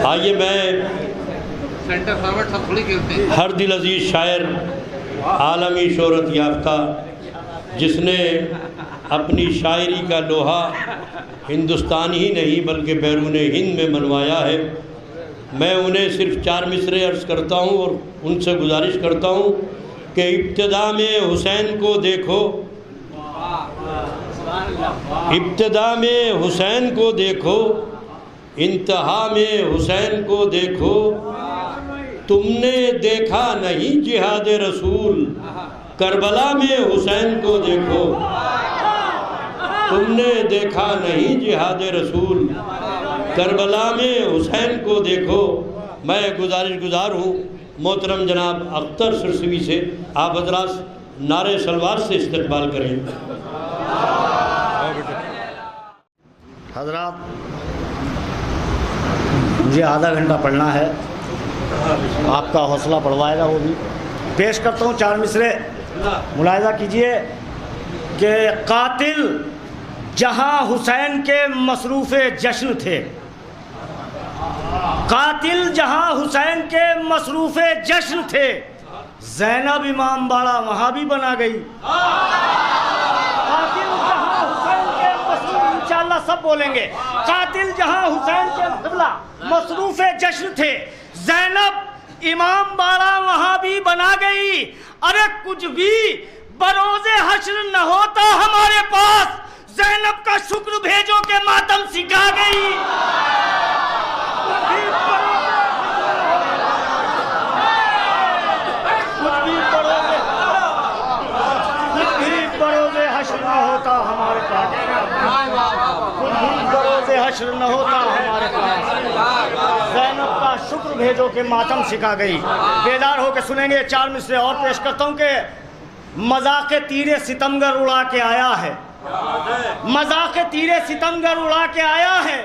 आइए मैं centre forward सब थोड़ी खेलते हैं। हर दिल अजीज़ शायर आलमी शोहरत याफ्ता जिसने अपनी शायरी का लोहा हिंदुस्तान ही नहीं बल्कि बैरून हिंद में मनवाया है, मैं उन्हें सिर्फ 4 मिसरे अर्ज़ करता हूँ और उनसे गुजारिश करता हूँ कि इब्तिदा में हुसैन को देखो, इब्तिदा में हुसैन को देखो, इंतहा में हुसैन को देखो, तुमने देखा नहीं जिहाद रसूल, करबला में हुसैन को देखो, तुमने देखा नहीं जिहाद रसूल, करबला में हुसैन को देखो। मैं गुजार हूँ मोहतरम जनाब अख्तर सरसवी से, आप हजरात नारे सलवार से इस्तकबाल करें। हजरात मुझे आधा घंटा पढ़ना है, आपका हौसला पढ़वाएगा वो भी। पेश करता हूँ 4 मिसरे, मुलाहिजा कीजिए कि कातिल जहाँ हुसैन के मसरूफ़ जश्न थे, कातिल जहाँ हुसैन के मसरूफ़ जश्न थे, ज़ैनब इमाम बाड़ा वहाँ भी बना गई। कातिल जहाँ हुसैन के मसरूफ़, इंशाअल्लाह सब बोलेंगे, कातिल जहाँ हुसैन के मसरूफ़ जश्न थे, ज़ैनब इमाम बाड़ा वहाँ भी बना गई। अरे कुछ भी बरोज़े हश्र न होता हमारे पास, ज़ैनब का शुक्र भेजो के मातम सिखा गई। बरोज़े हश्र न होता हमारे पास, कुछ भी बरोज़े हश्र न होता हमारे पास, ज़ैनब का शुक्र भेजो के मातम सिखा गई। बेदार होकर सुनेंगे 4 मिसरे और पेश करता हूँ कि मज़ाक़े तीरे सितमगर उड़ा के आया है, मज़ाक़े तीरे सितमगर उड़ा के आया है,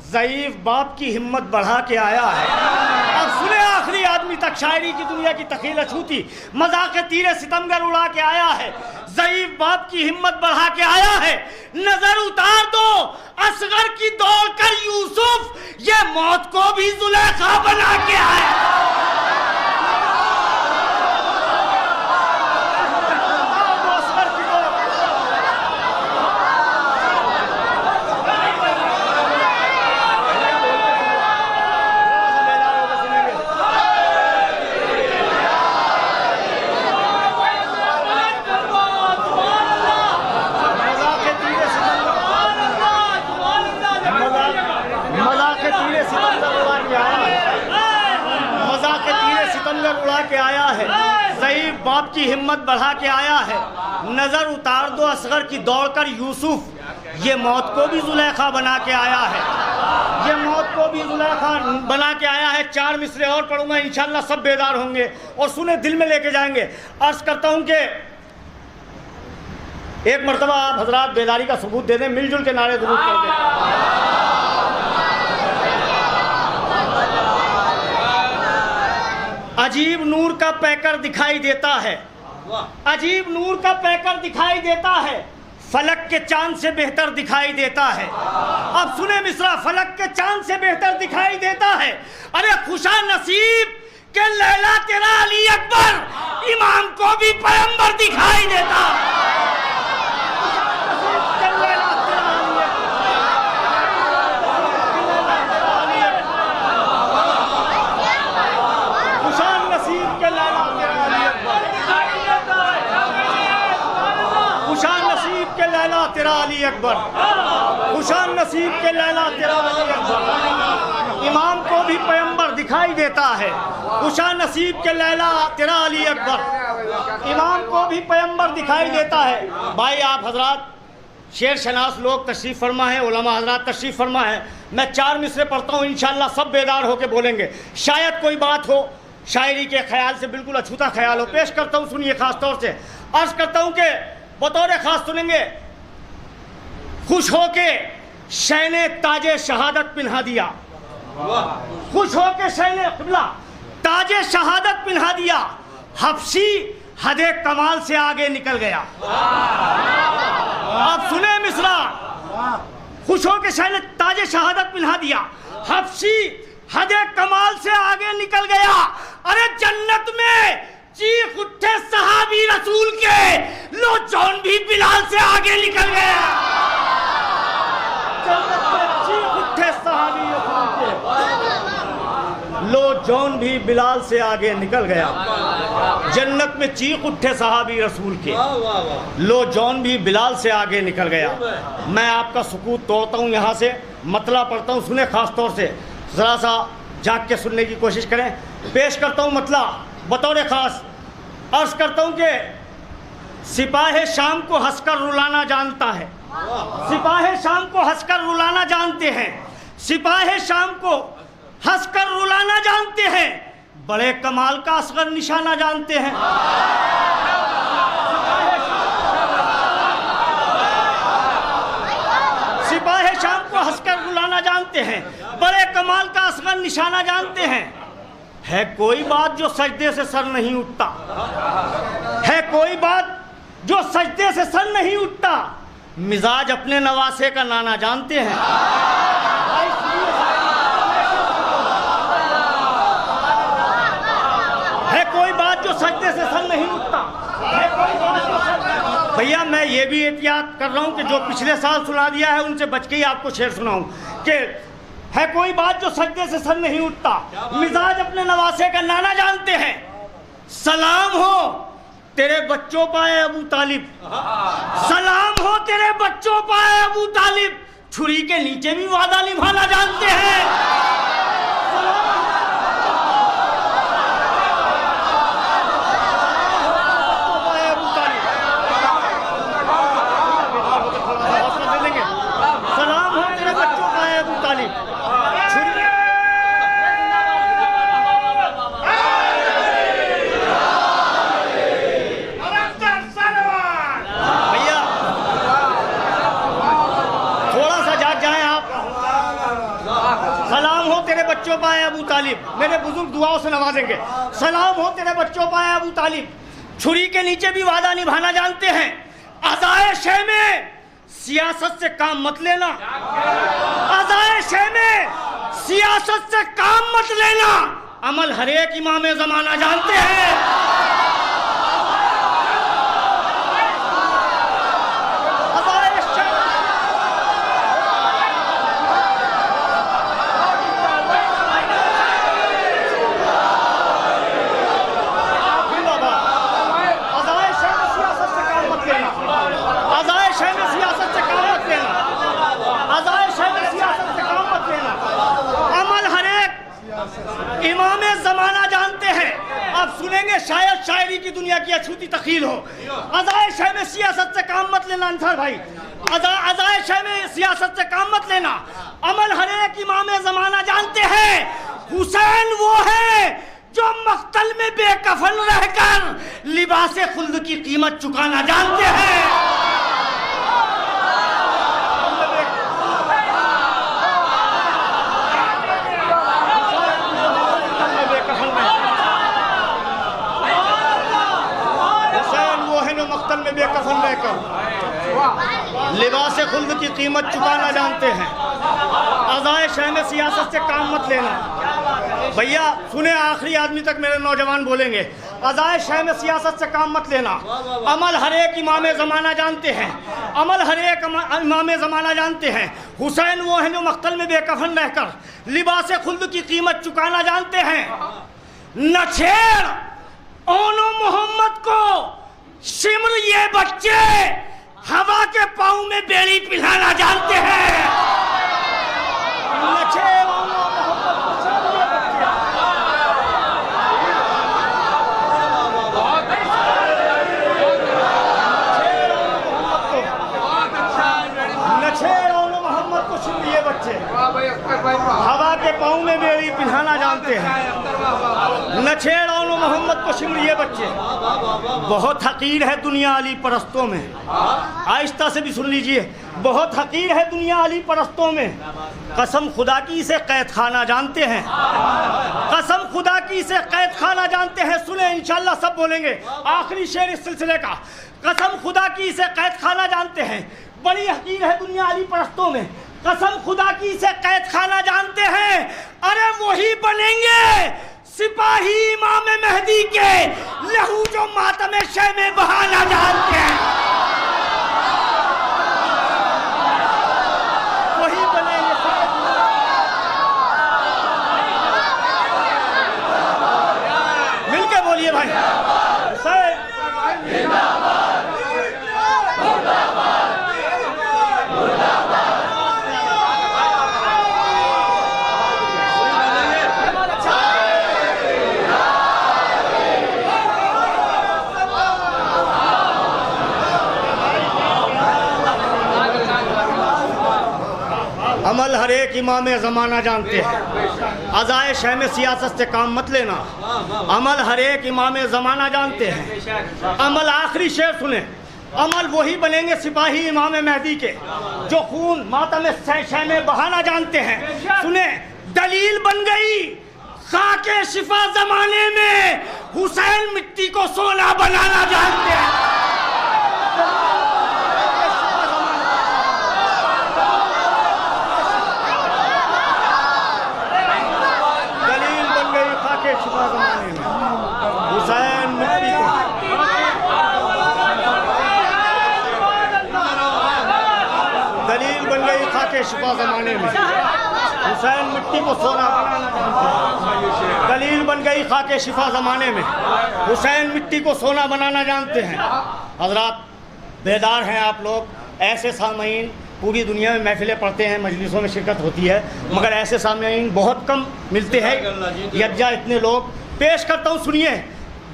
ज़ईफ़ बाप की हिम्मत बढ़ा के आया है। अब सुने आखिरी आदमी तक शायरी की दुनिया की तख़ील छूती। मज़ाक़े तीरे सितमगर उड़ा के आया है, ज़ईफ़ बाप की हिम्मत बढ़ा के आया है, नजर उतार दो असगर की दौड़ कर यूसुफ, ये मौत को भी जुलेखा बना के आया। उड़ा के आया है, ज़ईफ़ बाप की हिम्मत बढ़ा के आया है, नजर उतार दो असगर की दौड़ कर यूसुफ, ये मौत को भी जुलेखा बना के आया है, ये मौत को भी जुलेखा बना के आया है। 4 मिसरे और पढ़ूंगा, इंशाअल्लाह सब बेदार होंगे और सुने दिल में लेके जाएंगे। अर्ज करता हूं कि एक मरतबा आप हजरात बेदारी का सबूत दे दें, मिलजुल के नारे दुरूद कर दें। अजीब नूर का पैकर दिखाई देता है, अजीब नूर का पैकर दिखाई देता है, फलक के चांद से बेहतर दिखाई देता है। अब सुने मिसरा, फलक के चांद से बेहतर दिखाई देता है। अरे खुशा नसीब के लैला तेरा अली अकबर, इमाम को भी पैगंबर दिखाई देता। तेरा अली अकबर, खुशान नसीब के लैला तेरा अली अकबर, इमाम को भी पैगंबर दिखाई देता है। खुशान नसीब के लैला तेरा अली अकबर, इमाम को भी पैगंबर दिखाई देता है। भाई आप हजरात शेर शनास लोग तशरीफ़ फरमा है, उलमा हजरात तशरीफ़ फरमा है। मैं 4 मिसरे पढ़ता हूँ, इंशाअल्लाह सब बेदार होकर बोलेंगे। शायद कोई बात हो, शायरी के ख्याल से बिल्कुल अछूता ख्याल हो, पेश करता हूँ, सुनिए खास तौर से। अर्ज करता हूँ कि बतौर खास सुनेंगे, खुश होके शैने ताजे शहादत पिन्हा दिया, खुश होके शैने क़िबला ताजे शहादत पिन्हा दिया, हफ्सी हदे कमाल से आगे निकल गया। अब सुने मिसरा, खुश होके शैने ताजे शहादत पिन्हा दिया, हफ्सी हदे निकल गया। अरे जन्नत में चीख उठे सहाबी रसूल के, लो जौन भी बिलाल से आगे निकल गया। जन्नत में चीख उठे सहाबी रसूल के, लो जौन भी बिलाल से आगे निकल गया। जन्नत में चीख उठे सहाबी रसूल के, लो जौन भी बिलाल से आगे निकल गया। मैं आपका सुकूत तोड़ता हूँ, यहाँ से मतला पढ़ता हूँ, सुने खास तौर से, ज़रा सा जाग के सुनने की कोशिश करें। पेश करता हूँ मतला बतौर खास। अर्ज करता हूँ कि सिपाही शाम को हंसकर रुलाना जानता है। सिपाही शाम को हंसकर रुलाना जानते हैं। सिपाही शाम को हंसकर रुलाना जानते हैं। बड़े कमाल का असगर निशाना जानते हैं। सिपाही शाम को हंसकर रुलाना जानते हैं। बड़े कमाल का असगर निशाना जानते हैं। है कोई बात जो सजदे से सर नहीं उठता। है कोई बात जो सजदे से सर नहीं उठता। मिजाज अपने नवासे का नाना जानते हैं। है कोई बात जो सजदे से सर नहीं उठता। है कोई बात जो भैया मैं ये भी एहतियात कर रहा हूँ कि जो पिछले साल सुना दिया है उनसे बच के ही आपको शेर सुनाऊं कि है कोई बात जो सजदे से सर नहीं उठता। मिजाज अपने नवासे का नाना जानते हैं। सलाम हो तेरे बच्चों पाए अबू तालिब। सलाम हो तेरे बच्चों पाए अबू तालिब। छुरी के नीचे भी वादा निभाना जानते हैं। सलाम हो तेरे बच्चों पाए अबू तालिब। बच्चों पाए अबू तालिब, मेरे बुजुर्ग दुआओं से नवाजेंगे। सलाम हो तेरे बच्चों पाए अबू तालिब। छुरी के नीचे भी वादा निभाना जानते हैं। अज़ाए शह में सियासत से काम मत लेना। अज़ाए शह में सियासत से काम मत लेना। अमल हर एक इमाम ज़माना जानते हैं। इमाम ज़माना जानते हैं। अब सुनेंगे शायद शायरी की दुनिया की अछूती तखील हो। अज़ाए शह में सियासत से काम मत लेना अंसार भाई। अज़ाए शह में सियासत से काम मत लेना। अमल हर एक इमाम ज़माना जानते हैं। हुसैन वो है जो मख्तल में बेकफन रहकर लिबास खुल्द की कीमत चुकाना जानते हैं। में बेकफन रहकर लिबास खुल्द की कीमत चुकाना जानते हैं। अज़ाए शह में सियासत से काम मत लेना। भैया सुने आखिरी आदमी तक मेरे नौजवान बोलेंगे। अज़ाए शह में सियासत से काम मत लेना। अमल हर एक इमाम ज़माना जानते हैं। अमल हर एक इमाम ज़माना जानते हैं। हुसैन वो है जो मख्तल में बेकफन रहकर लिबास खुल्द की कीमत चुकाना जानते हैं। न छेड़ ओनो मोहम्मद को सिमर ये बच्चे हवा के पाँव में बेड़ी पिलाना जानते हैं। हवा के पाँव में बेड़ी पिलाना जानते हैं। न छेड़ ओनो मोहम्मद को सिमर ये बच्चे। बहुत हकीर है दुनिया अली परस्तों में। आहिस्ता से भी सुन लीजिए। बहुत हकीर है दुनिया अली परस्तों में। कसम खुदा की इसे कैद खाना जानते हैं। कसम खुदा की इसे कैद खाना जानते हैं। सुने इंशाल्लाह सब बोलेंगे। आखिरी शेर इस सिलसिले का। कसम खुदा की इसे कैद खाना जानते हैं। बड़ी हकीर है दुनिया अली परस्तों में। कसम खुदा की इसे कैद खाना जानते हैं। अरे वही बनेंगे सिपाही इमाम मेहदी के लहू जो मातम शह में बहाना जानते हैं, वही बनेंगे। मिलके बोलिए भाई। अमल हर एक इमाम ज़माना जानते हैं, अज़ाए शह में सियासत से काम मत लेना। अमल हर एक इमाम ज़माना जानते हैं। अमल आखिरी शेर सुने, अमल वही बनेंगे सिपाही इमाम मेहदी के जो खून मातम शह में बहाना जानते हैं। सुने, दलील बन गई खाके शिफा ज़माने में, हुसैन मिट्टी को सोना बनाना जानते हैं। शिफा ज़माने में हुसैन मिट्टी को, दलील बन गई खाके शिफा ज़माने में, हुसैन मिट्टी को सोना बनाना जानते हैं। दलील बन गई खाके शिफा ज़माने में, हुसैन मिट्टी को सोना बनाना जानते हैं। हज़रात बेदार हैं आप लोग, ऐसे सामीन पूरी दुनिया में महफिलें पढ़ते हैं, मजलिसों में शिरकत होती है, मगर ऐसे सामीन बहुत कम मिलते हैं। यज्जा इतने लोग पेश करता हूँ, सुनिए।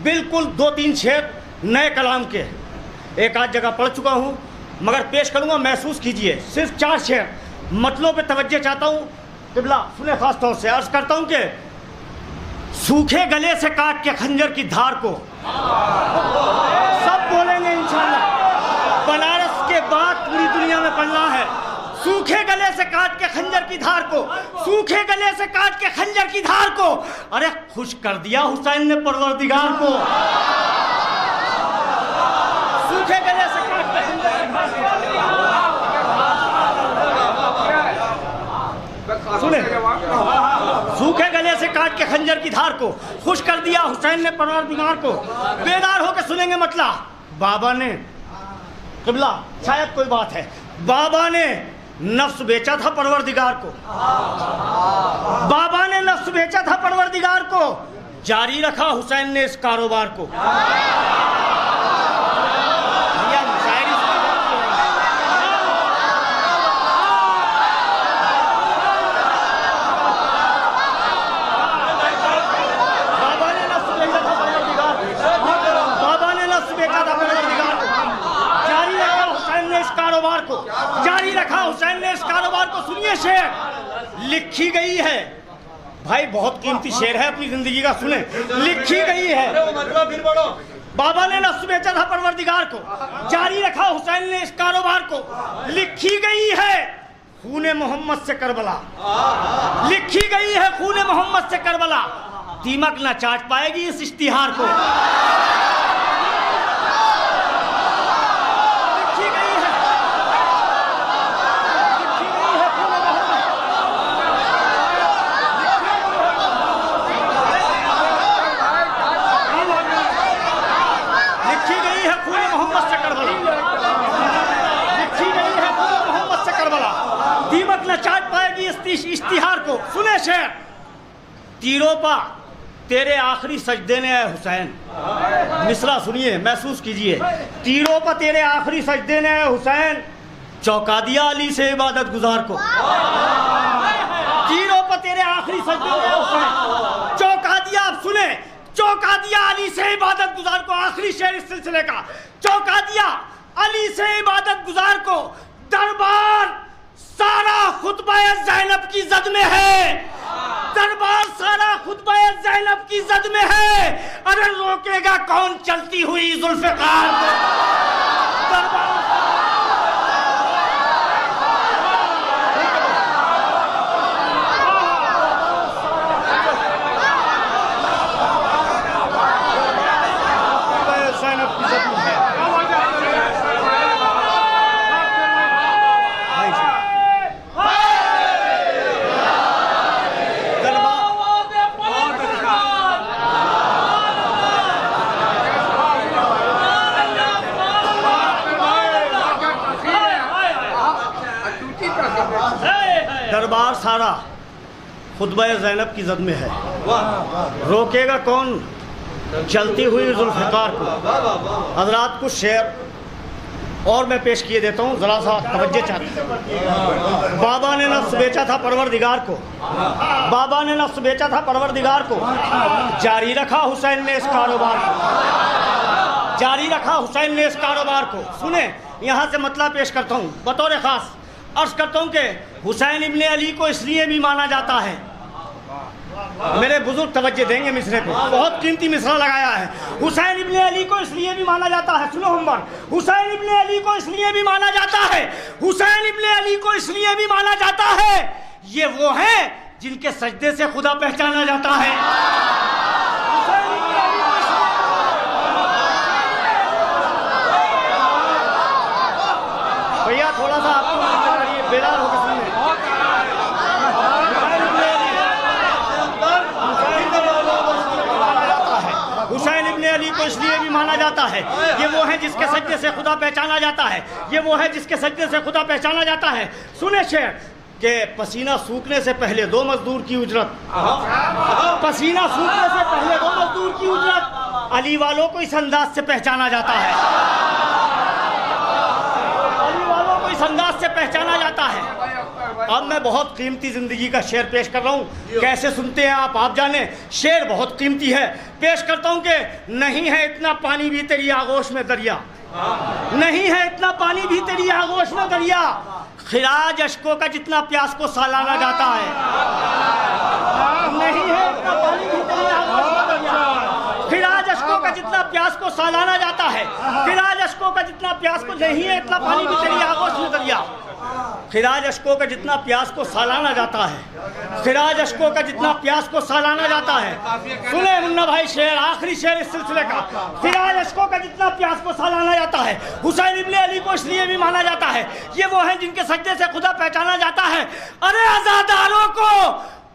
बिल्कुल 2-3 शेर नए कलाम के, एक आध जगह पढ़ चुका हूँ मगर पेश करूँगा, महसूस कीजिए। सिर्फ 4 शेर मतलों पे तवज्जो चाहता हूँ। क़िबला सुने, ख़ास तौर से अर्ज़ करता हूँ कि सूखे गले से काट के खंजर की धार को सब बोलेंगे इंशाअल्लाह। बनारस के बाद पूरी दुनिया में पढ़ना है। सूखे गले से काट के खंजर की धार को, सूखे गले से काट के खंजर की धार को, अरे खुश कर दिया हुसैन ने परवरदिगार को। सूखे गले से काट के खंजर की धार, सुने, सूखे गले से काट के खंजर की धार को खुश कर दिया हुसैन ने परवरदिगार को। बेदार होकर सुनेंगे मतला। बाबा ने, क़िबला शायद कोई बात है, बाबा ने नफ्स बेचा था परवरदिगार को, बाबा ने नफ्स बेचा था परवरदिगार को, जारी रखा हुसैन ने इस कारोबार को। जारी रखा हुसैन ने इस कारोबार को। सुनिए शेर, लिखी गई है भाई, बहुत कीमती शेर है अपनी जिंदगी का, सुने। लिखी गई है, बाबा ने नफ्स बेचा था परवरदिगार को, जारी रखा हुसैन ने इस कारोबार को। लिखी गई है खूने मोहम्मद से करबला, लिखी गई है खूने मोहम्मद से करबला, दीमक न चाट पाएगी इस इश्तिहार को। चाट पाएगी इस इश्तिहार को। सुने शेर, तीरों पा तेरे आखिरी सजदे ने है हुसैन। मिसरा सुनिए, महसूस कीजिए। तीरों पा तेरे आखिरी सजदे ने है हुसैन, चौंका दिया अली से इबादत गुजार को। तीरों पा तेरे आखिरी सजदे ने है हुसैन, चौंका दिया। आप सुने, चौंका दिया अली से इबादत गुजार को। आखिरी शेर इस सिलसिले का, चौंका दिया अली से इबादत गुजार को। दरबार सारा खुतबा ज़ैनब की जद में है, दरबार सारा खुतबा ज़ैनब की जद में है। अरे रोकेगा कौन चलती हुई जुल्फ़िकार को। दरबार ज़ैनब की जद में है। एतबार सारा खुतबा ज़ैनब की ज़द में है। रोकेगा कौन चलती हुई जुल्फ़िकार को। हज़रात कुछ शेर और मैं पेश किए देता हूँ, ज़रा सा तवज्जो चाहते हैं। बाबा ने नफ्स बेचा था परवरदिगार को, बाबा ने नफ्स बेचा था परवरदिगार को, जारी रखा हुसैन ने इस कारोबार को, जारी रखा हुसैन ने इस कारोबार को। सुने, यहाँ से मतलब पेश करता हूँ बतौर ख़ास। अर्ज़ करता हूँ कि हुसैन इब्ने अली को इसलिए भी माना जाता है, मेरे बुजुर्ग तवज्जो देंगे मिसरे पे, बहुत कीमती मिसरा लगाया है। हुसैन इब्ने अली को इसलिए भी माना जाता है, सुनो उमर, हुसैन इब्ने अली को इसलिए भी माना जाता है, हुसैन इब्ने अली को इसलिए भी माना जाता है, ये वो हैं जिनके सजदे से खुदा पहचाना जाता है। भैया थोड़ा सा आपको बेदार होकर सुनिए। हुसैन इब्ने अली को इसलिए भी माना जाता है, ये वो है जिसके सजदे से खुदा पहचाना जाता है, ये वो है जिसके सजदे से खुदा पहचाना जाता है। सुने शेर कि पसीना सूखने से पहले 2 मजदूर की उजरत, पसीना सूखने से पहले 2 मजदूर की उजरत, अली वालों को इस अंदाज से पहचाना जाता है, अली वालों को इस अंदाज से पहचाना जाता है। अब मैं बहुत कीमती ज़िंदगी का शेर पेश कर रहा हूँ, कैसे सुनते हैं आप जाने। शेर बहुत कीमती है, पेश करता हूँ कि नहीं है इतना पानी भी तेरी आगोश में दरिया, नहीं है इतना पानी भी तेरी आगोश में दरिया, खिराज अश्कों का जितना प्यास को सालाना जाता है, नहीं है इतना पानी भी तेरी आगोश में दरिया, खिराज अश्कों का जितना प्यास को सालाना जाता है, खिराज अश्कों का जितना प्यास को, नहीं है इतना पानी भी तेरी आगोश में दरिया, खिराज अश्कों का जितना प्यास को सालाना जाता है, खिराज अश्कों का जितना प्यास को सालाना जाता है। सुने मुन्ना भाई शेर, आखिरी शेर इस सिलसिले का, खिराज अश्कों का जितना प्यास को सालाना जाता है। हुसैन इब्ने अली को इसलिए भी माना जाता है, ये वो है जिनके सजदे से खुदा पहचाना जाता है। अरे आज़ादारों को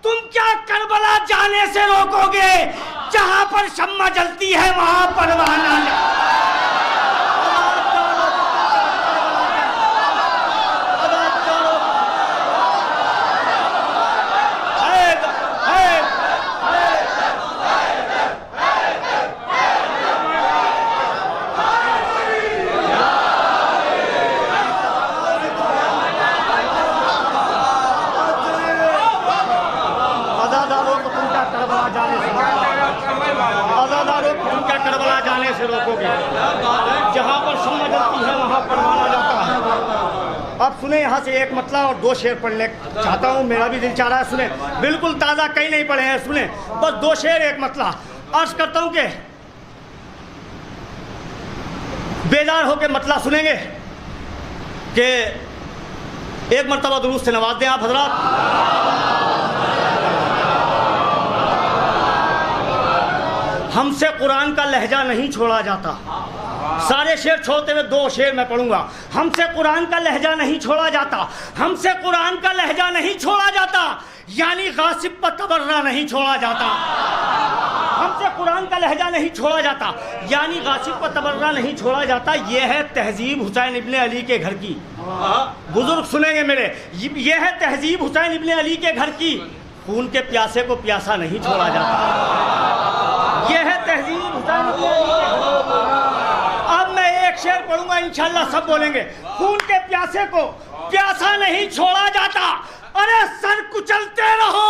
तुम क्या करबला जाने से रोकोगे, जहां पर शम्मा जलती है वहां परवाना। से रोकोगे, जहां पर शम्मा जलती है वहां परवाना जाता है। अब सुने, यहाँ से एक मतला और 2 शेर पढ़ने चाहता हूँ, मेरा भी दिल चाह रहा है। सुने, बिल्कुल ताज़ा, कहीं नहीं पढ़े हैं, सुने बस 2 शेर 1 मतला। अर्ज करता हूँ कि बेदार होकर मतला सुनेंगे कि एक मरतबा दुरूद से नवाज दें आप हजरात। हमसे कुरान का लहजा नहीं छोड़ा जाता, सारे शेर छोड़ते हुए 2 शेर मैं पढ़ूंगा। हमसे कुरान का लहजा नहीं छोड़ा जाता, हमसे कुरान का लहजा नहीं छोड़ा जाता, यानी गासिब पर तबर्रा नहीं छोड़ा जाता। हमसे कुरान का लहजा नहीं छोड़ा जाता, यानी गासिब पर तबर्रा नहीं छोड़ा जाता। ये है तहजीब हुसैन इब्ने अली के घर की। बुजुर्ग सुनेंगे मेरे, ये है तहजीब हुसैन इब्ने अली के घर की। खून के प्यासे को प्यासा नहीं छोड़ा जाता, ये है तहजीब हुसैन इब्ने अली के घर की। अब मैं एक शेर पढ़ूंगा, इंशाल्लाह सब बोलेंगे। खून के प्यासे को प्यासा नहीं छोड़ा जाता, अरे सर कुचलते रहो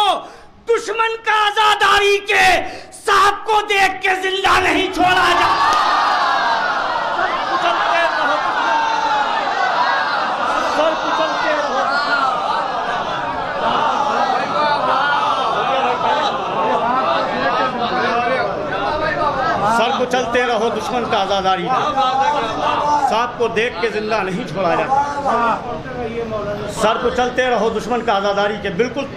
दुश्मन का आजादारी के, साहब को देख के जिंदा नहीं छोड़ा जाता। सर कुचलते रहो, सर कुचलते रहो, सर कुचलते रहो दुश्मन का आजादारी के, साहब को देख के जिंदा नहीं छोड़ा जाता। सर कुचलते रहो दुश्मन का आजादारी के। बिल्कुल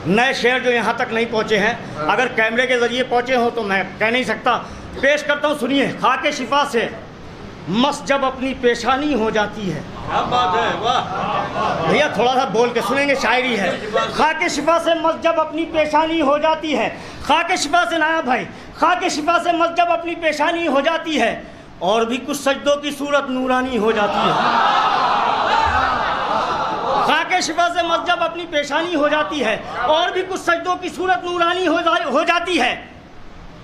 नए शेर जो यहाँ तक नहीं पहुँचे हैं, अगर कैमरे के ज़रिए पहुँचे हों तो मैं कह नहीं सकता। पेश करता हूँ, सुनिए। खाके शिफा से मस जब अपनी पेशानी हो जाती है। क्या बात है, वाह भैया, थोड़ा सा बोल के सुनेंगे, शायरी है। खाके शिफा से मस जब अपनी पेशानी हो जाती है, खाके शिफा से नाया भाई, खाके शिफा से मस जब अपनी पेशानी हो जाती है, और भी कुछ सजदों की सूरत नूरानी हो जाती है। खाके शिफा से मस्जब अपनी पेशानी हो जाती है और भी कुछ सजदों की सूरत नूरानी हो जाती है।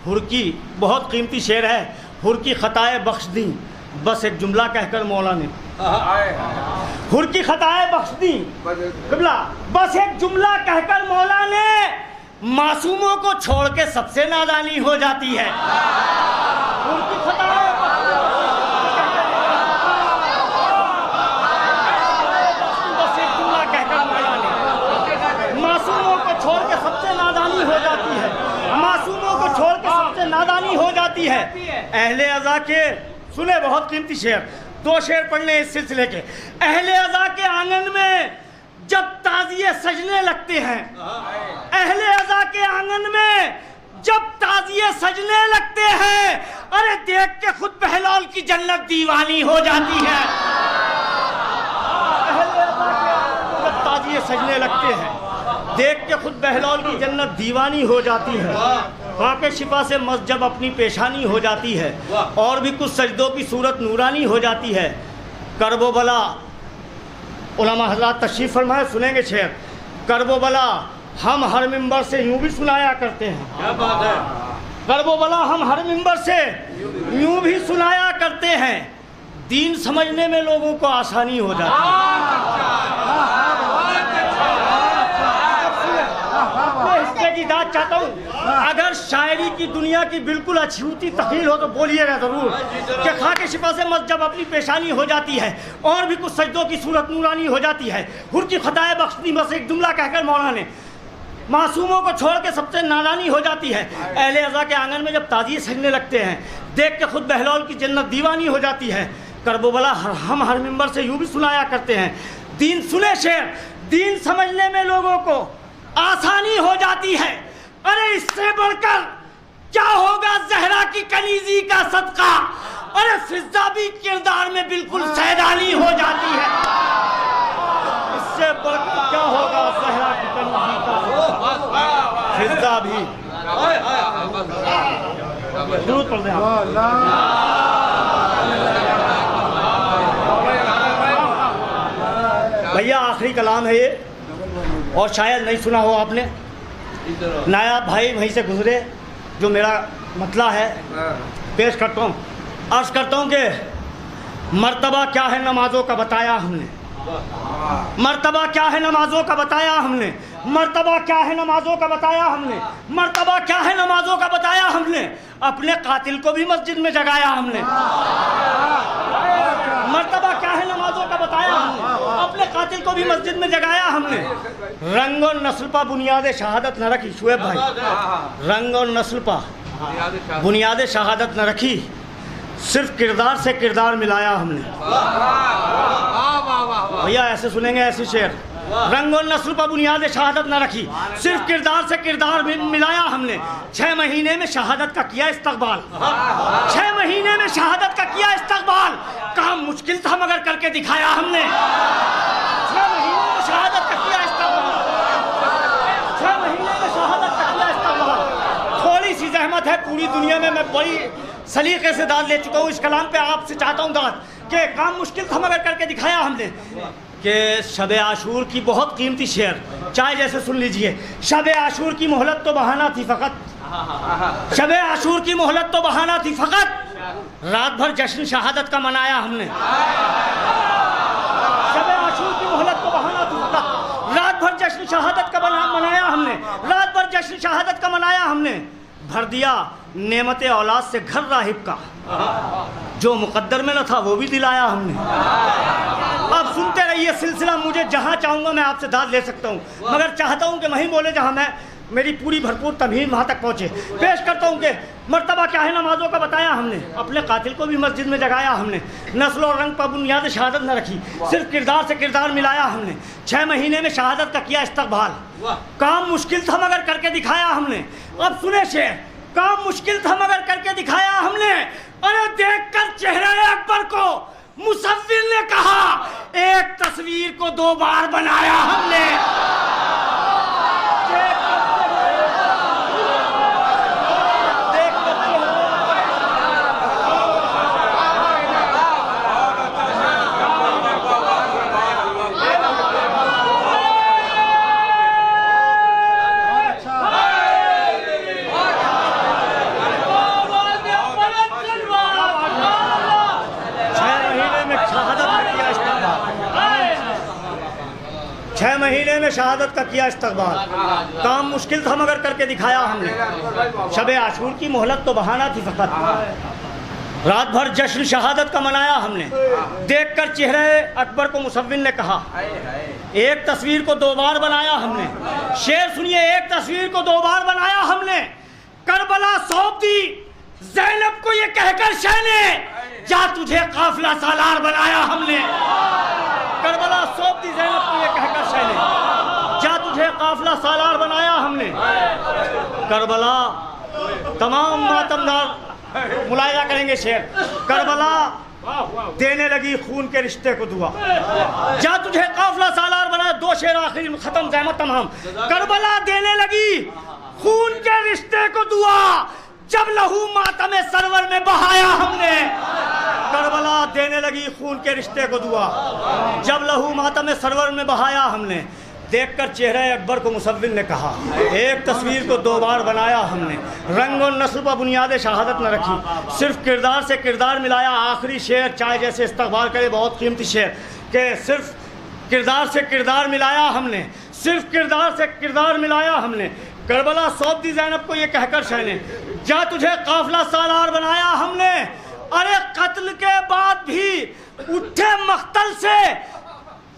हुर की बहुत कीमती शेर है, हुर की खताएं बख्श दी बस एक जुमला कहकर मौला ने, हुर की खताएं बख्श दी क़िबला बस एक जुमला कहकर मौला ने, मासूमों को छोड़ के सबसे नादानी हो जाती है। हुर की खताएं बस एक जुमला कहकर मौला ने, मासूमों को छोड़ के सबसे नादानी हो जाती है, मासूमों को छोड़ के सबसे नादानी हो जाती है। अहले अज़ा के सुने बहुत कीमती शेर, दो शेर पढ़ने इस सिलसिले के। अहले अज़ा के आंगन में जब ताज़िए सजने लगते हैं, अहले अज़ा के आंगन में जब ताज़िए सजने लगते हैं, अरे देख के खुद बहलौल की जन्नत दीवानी हो जाती है। अहले अज़ा के आंगन में जब ताज़िए सजने लगते हैं, देख के खुद बहलौल की जन्नत दीवानी हो जाती है। खाके शिफा से मस्जब अपनी पेशानी हो जाती है और भी कुछ सजदों की सूरत नूरानी हो जाती है। करबो बला उलमा हज़रात तशरीफ़ फरमाए, सुनेंगे शेर। करबो बला हम हर मिंबर से यूं भी सुनाया करते हैं, क्या बात है। करबो बला हम हर मिंबर से यूं भी सुनाया करते हैं, दीन समझने में लोगों को आसानी हो जाती है। की दाद चाहता हूँ, अगर शायरी की दुनिया की बिल्कुल अछूती तकलील हो तो बोलिएगा ज़रूर कि खाके शिफा से मस्जब अपनी पेशानी हो जाती है और भी कुछ सजदों की सूरत नूरानी हो जाती है। हुर की खताएं बख्श दी बस एक जुमला कहकर मौला ने, मासूमों को छोड़ के सबसे नादानी हो जाती है। अहले अज़ा के आंगन में जब ताज़िए सजने लगते हैं, देख के खुद बहलौल की जन्नत दीवानी हो जाती है। करबोबला हम हर मिंबर से यूँ भी सुनाया करते हैं, दीन सुने शेर, दीन समझने में लोगों को आसानी हो जाती है। अरे इससे बढ़कर क्या होगा ज़हरा की कनीज़ी का सदका, अरे फिज़ा भी किरदार में बिल्कुल सैदानी हो जाती है। इससे बढ़कर क्या होगा ज़हरा की कनीज़ी का सदका, फिज़ा भी। दुरूद पढ़ दें भैया, आखिरी कलाम है ये और शायद नहीं सुना हो आपने। नायाब भाई वहीं से गुजरे, जो मेरा मतला है पेश करता हूँ। अर्ज करता हूँ कि मर्तबा क्या है नमाजों का बताया हमने, मर्तबा क्या है नमाजों का बताया हमने, मर्तबा क्या है नमाजों का बताया हमने, मर्तबा क्या है नमाजों का बताया हमने, अपने कातिल को भी मस्जिद में जगाया हमने। मर्तबा क्या है नमाजों का बताया हमने, अपने कातिल को भी मस्जिद में जगाया हमने। रंग और नस्ल पर बुनियाद शहादत न रखी, शुएब भाई, रंग और नस्ल पर बुनियाद शहादत न रखी, सिर्फ किरदार से किरदार मिलाया हमने। भैया ऐसे सुनेंगे ऐसी शेर, रंग और नस्ल पर बुनियाद शहादत न रखी, सिर्फ किरदार से किरदार मिलाया हमने। 6 महीने में शहादत का किया इस्तकबाल, 6 महीने में शहादत का किया इस्तकबाल, काम मुश्किल था मगर करके दिखाया हमने। 6 महीने में शहादत का किया इस्तकबाल, 6 महीने में शहादत का किया इस्तकबाल। थोड़ी सी जहमत है पूरी दुनिया में, मैं बड़ी सलीके से दाद ले चुका हूँ इस कलाम पे, आपसे चाहता हूँ दाद कि काम मुश्किल था मगर करके दिखाया हमने। कि शब आशूर की बहुत कीमती शेर, चाहे जैसे सुन लीजिए। शब आशूर की मोहलत तो बहाना थी फ़कत, शब आशूर की मोहलत तो बहाना थी फ़कत, रात भर जश्न शहादत का मनाया हमने। शब आशूर की मोहलत तो बहाना थी फ़कत, रात भर जश्न शहादत का मनाया हमने, रात भर जश्न शहादत का मनाया हमने। भर दिया नेमत औलाद से घर राहिब का, जो मुकद्दर में न था वो भी दिलाया हमने। अब सुनते रहिए सिलसिला, मुझे जहाँ चाहूँगा मैं आपसे दाद ले सकता हूँ, मगर चाहता हूँ कि वहीं बोले जहाँ मैं मेरी पूरी भरपूर तमहीन वहाँ तक पहुँचे। पेश करता हूँ कि मर्तबा क्या है नमाजों का बताया हमने, अपने कातिल को भी मस्जिद में जगाया हमने। नस्ल और रंग पर बुनियाद शहादत न रखी, सिर्फ किरदार से किरदार मिलाया हमने। 6 महीने में शहादत का किया इस्तकबाल, काम मुश्किल था मगर करके दिखाया हमने। अब सुने शेर, काम मुश्किल था मगर करके दिखाया हमने। अरे देखकर चेहरे अकबर को मुसव्विर ने कहा, एक तस्वीर को 2 बार बनाया हमने। महीने में शहादत का किया इस्तकबाल। काम मुश्किल था मगर करके दिखाया हमने। शब आशूर की मोहलत तो बहाना थी फ़कत, रात भर जश्न शहादत का मनाया हमने। देखकर चेहरे अकबर को मुसव्विर ने कहा, एक तस्वीर को 2 बार बनाया हमने। शेर सुनिए, एक तस्वीर को 2 बार बनाया हमने। करबला सौंप दी ज़ैनब को ये कहकर शहने, जा तुझे काफिला सालार बनाया हमने। करबला सौंप दी ज़ैनब को ये कहकर शहने, जा तुझे काफिला सालार बनाया हमने। करबला तमाम मातमदार मुलायजा करेंगे शेर। करबला देने लगी खून के रिश्ते को दुआ, जा तुझे काफिला सालार बनाया। 2 शेर आखिरी में खत्म, ज़हमत तमाम। करबला देने लगी खून के रिश्ते को दुआ, जब लहू मातम सरवर में बहाया हमने। करबला देने लगी खून के रिश्ते को दुआ, जब लहू मातम सरवर में बहाया हमने। देखकर चेहरे अकबर को मुसव्विर ने कहा, एक तस्वीर को 2 बार बनाया हमने। रंग और नस्ल पर बुनियाद शहादत न रखी, सिर्फ किरदार से किरदार मिलाया। आखिरी शेर चाय जैसे इस्तकबाल करे, बहुत कीमती शेर के सिर्फ किरदार से किरदार मिलाया हमने, सिर्फ किरदार से किरदार मिलाया हमने। करबला सौंप दी ज़ैनब को ये कहकर शहने, जा तुझे काफिला सालार बनाया हमने। अरे कत्ल के बाद भी उठे मख्तल से,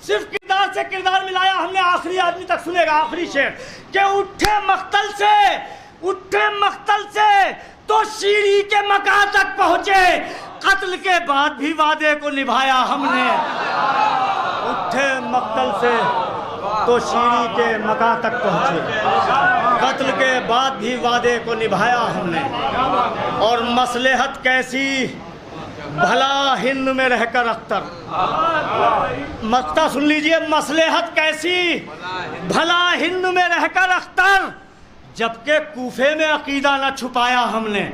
सिर्फ किरदार से किरदार मिलाया हमने। आखिरी आदमी तक सुनेगा आखिरी शेर के उठे मख्तल से तो शीरी के मकान तक पहुंचे, कत्ल के बाद भी वादे को निभाया हमने। उठे मख्तल से तो शीरी के मकान तक पहुंचे, कत्ल के बाद भी वादे को निभाया हमने। और मसलहत कैसी भला हिंद में रहकर अख्तर, मक्ता सुन लीजिए, मसलहत कैसी भला हिंद में रहकर अख्तर, जबकि कूफे में अकीदा न छुपाया हमने।